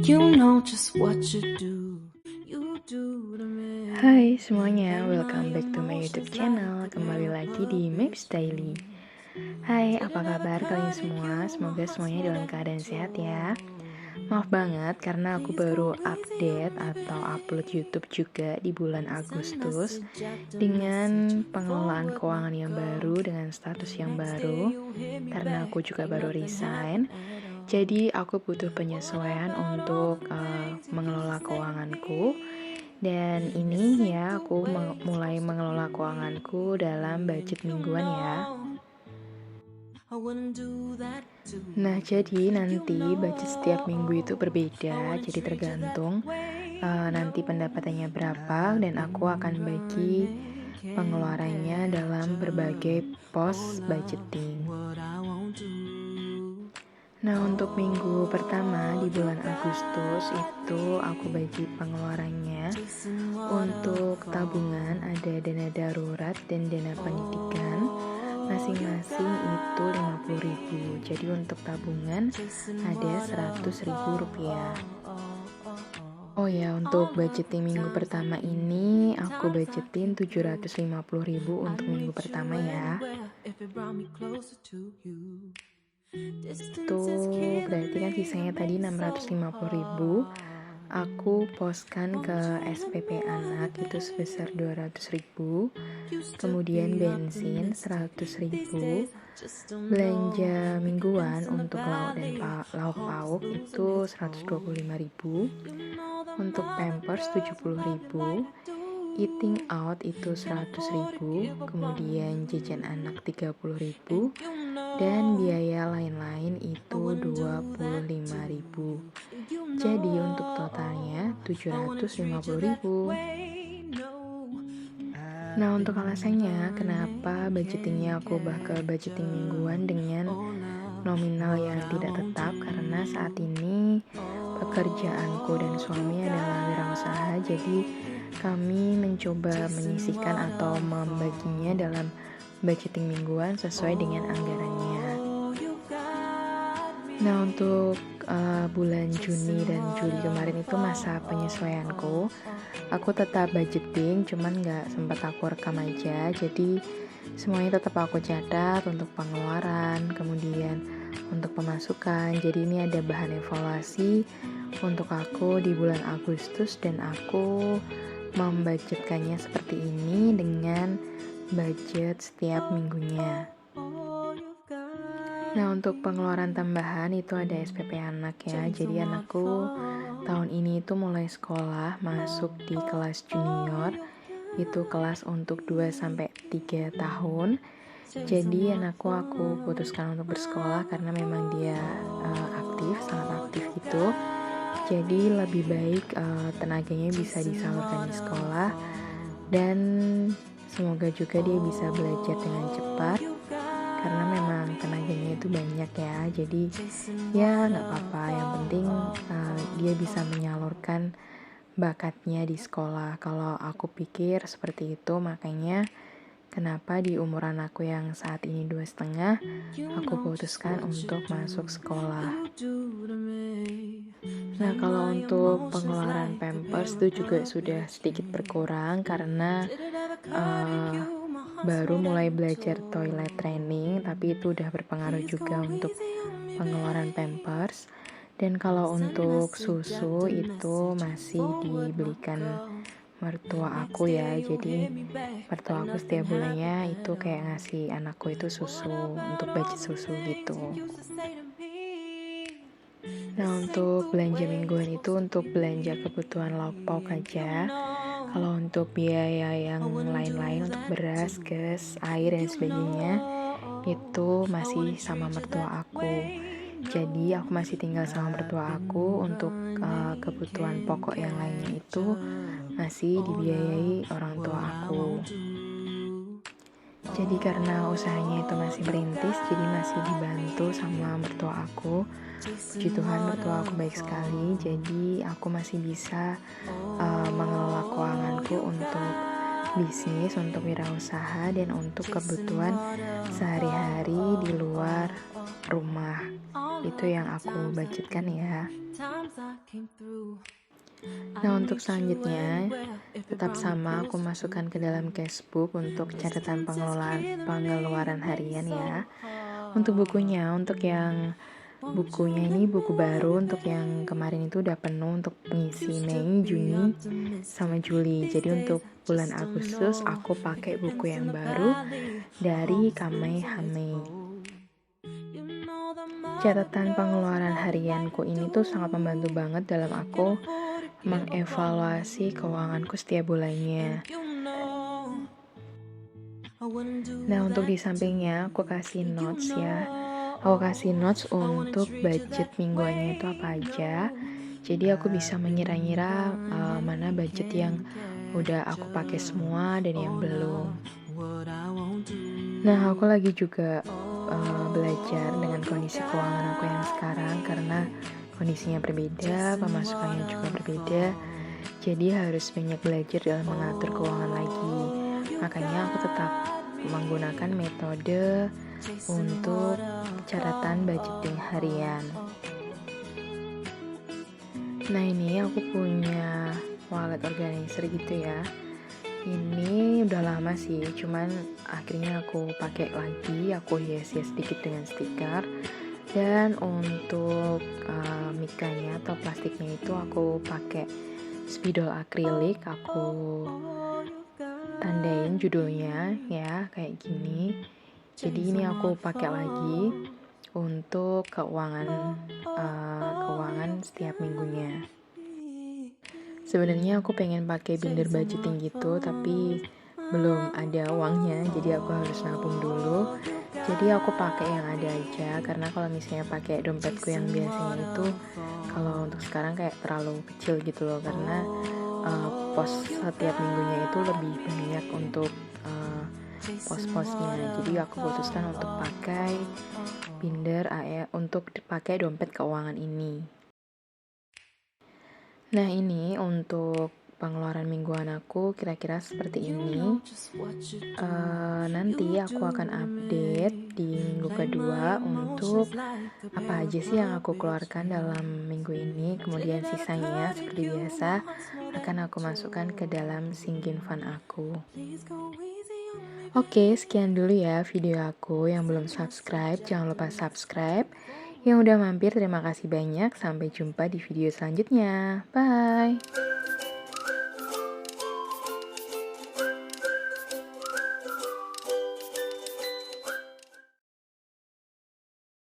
You know just what you do. You do to me. Hai semuanya, welcome back to my YouTube channel. Kembali lagi di Maps Daily. Hai, apa kabar kalian semua? Semoga semuanya dalam keadaan sehat ya. Maaf banget karena aku baru update atau upload YouTube juga di bulan Agustus dengan pengelolaan keuangan yang baru dengan status yang baru karena aku juga baru resign. Jadi aku butuh penyesuaian untuk mengelola keuanganku. Dan ini ya aku mulai mengelola keuanganku dalam budget mingguan ya. Nah jadi nanti budget setiap minggu itu berbeda, jadi tergantung nanti pendapatannya berapa dan aku akan bagi pengeluarannya dalam berbagai pos budgeting. Nah untuk minggu pertama di bulan Agustus itu aku bagi pengeluarannya. Untuk tabungan ada dana darurat dan dana pendidikan, masing-masing itu 50.000. Jadi untuk tabungan ada 100.000 rupiah. Oh ya, untuk budgeting minggu pertama ini aku budgetin 750.000 untuk minggu pertama ya. Itu berarti kan sisanya tadi 650.000 aku poskan ke SPP anak itu sebesar 200.000, kemudian bensin 100.000, belanja mingguan untuk lauk dan lauk pauk itu 125.000, untuk pampers 70.000, eating out itu 100.000, kemudian jajan anak 30.000, dan biaya lain-lain itu 25.000. Jadi untuk totalnya 750.000. Nah untuk alasannya kenapa budgetingnya aku ubah ke budgeting mingguan dengan nominal yang tidak tetap, karena saat ini pekerjaanku dan suami adalah wirausaha, jadi kami mencoba menyisihkan atau membaginya dalam budgeting mingguan sesuai dengan anggarannya. Nah untuk bulan Juni dan Juli kemarin itu masa penyesuaianku. Aku tetap budgeting, cuman gak sempat aku rekam aja. Jadi semuanya tetap aku catat untuk pengeluaran, kemudian untuk pemasukan. Jadi ini ada bahan evaluasi untuk aku di bulan Agustus, dan aku membudgetkannya seperti ini dengan budget setiap minggunya. Nah untuk pengeluaran tambahan itu ada SPP anak ya. Jadi anakku tahun ini itu mulai sekolah, masuk di kelas junior. Itu kelas untuk 2-3 tahun. Jadi anakku aku putuskan untuk bersekolah karena memang dia aktif, sangat aktif gitu. Jadi lebih baik tenaganya bisa disalurkan di sekolah, dan semoga juga dia bisa belajar dengan cepat karena memang tenaganya itu banyak ya. Jadi ya nggak apa-apa, yang penting dia bisa menyalurkan bakatnya di sekolah. Kalau aku pikir seperti itu, makanya kenapa di umuran aku yang saat ini 2,5 aku putuskan untuk masuk sekolah. Nah kalau untuk pengeluaran pampers itu juga sudah sedikit berkurang karena baru mulai belajar toilet training, tapi itu udah berpengaruh juga untuk pengeluaran pampers. Dan kalau untuk susu itu masih dibelikan mertua aku ya, jadi mertua aku setiap bulannya itu kayak ngasih anakku itu susu untuk budget susu gitu. Nah untuk belanja mingguan itu untuk belanja kebutuhan lauk pauk aja. Kalau untuk biaya yang lain-lain untuk beras, gas, air dan sebagainya itu masih sama mertua aku. Jadi aku masih tinggal sama mertua aku. Untuk kebutuhan pokok yang lainnya itu masih dibiayai orang tua aku. Jadi karena usahanya itu masih merintis, jadi masih dibantu sama mertua aku. Puji Tuhan mertua aku baik sekali, jadi aku masih bisa mengelola keuanganku untuk bisnis, untuk wirausaha, dan untuk kebutuhan sehari-hari di luar rumah. Itu yang aku budgetkan ya. Nah, untuk selanjutnya tetap sama, aku masukkan ke dalam cashbook untuk catatan pengeluaran harian ya. Untuk bukunya, untuk yang bukunya ini buku baru, untuk yang kemarin itu udah penuh untuk pengisi Mei, Juni, sama Juli. Jadi untuk bulan Agustus aku pakai buku yang baru dari Kamehameha. Catatan pengeluaran harianku ini tuh sangat membantu banget dalam aku mengevaluasi keuanganku setiap bulannya. Nah, untuk di sampingnya aku kasih notes ya. Aku kasih notes untuk budget mingguannya itu apa aja. Jadi aku bisa mengira-ngira mana budget yang udah aku pakai semua dan yang belum. Nah, aku lagi juga belajar dengan kondisi keuangan aku yang sekarang karena kondisinya berbeda, pemasukannya juga berbeda. Jadi harus banyak belajar dalam mengatur keuangan lagi. Makanya aku tetap menggunakan metode untuk catatan budgeting harian. Nah, ini aku punya wallet organizer gitu ya. Ini udah lama sih, cuman akhirnya aku pakai lagi, aku hias-hias sedikit dengan stiker. Dan untuk mikanya atau plastiknya itu aku pakai spidol akrilik, aku tandain judulnya ya kayak gini. Jadi ini aku pakai lagi untuk keuangan setiap minggunya. Sebenarnya aku pengen pakai binder budgeting gitu, tapi belum ada uangnya, jadi aku harus nabung dulu. Jadi aku pakai yang ada aja, karena kalau misalnya pakai dompetku yang biasanya itu, kalau untuk sekarang kayak terlalu kecil gitu loh, karena pos setiap minggunya itu lebih banyak untuk pos-posnya. Jadi aku putuskan untuk pakai binder untuk dipakai dompet keuangan ini. Nah, ini untuk pengeluaran mingguan aku kira-kira seperti ini. Nanti aku akan update di minggu kedua untuk apa aja sih yang aku keluarkan dalam minggu ini. Kemudian sisanya seperti biasa akan aku masukkan ke dalam sinking fund aku. Oke, sekian dulu ya video aku. Yang belum subscribe, jangan lupa subscribe. Yang udah mampir, terima kasih banyak. Sampai jumpa di video selanjutnya. Bye!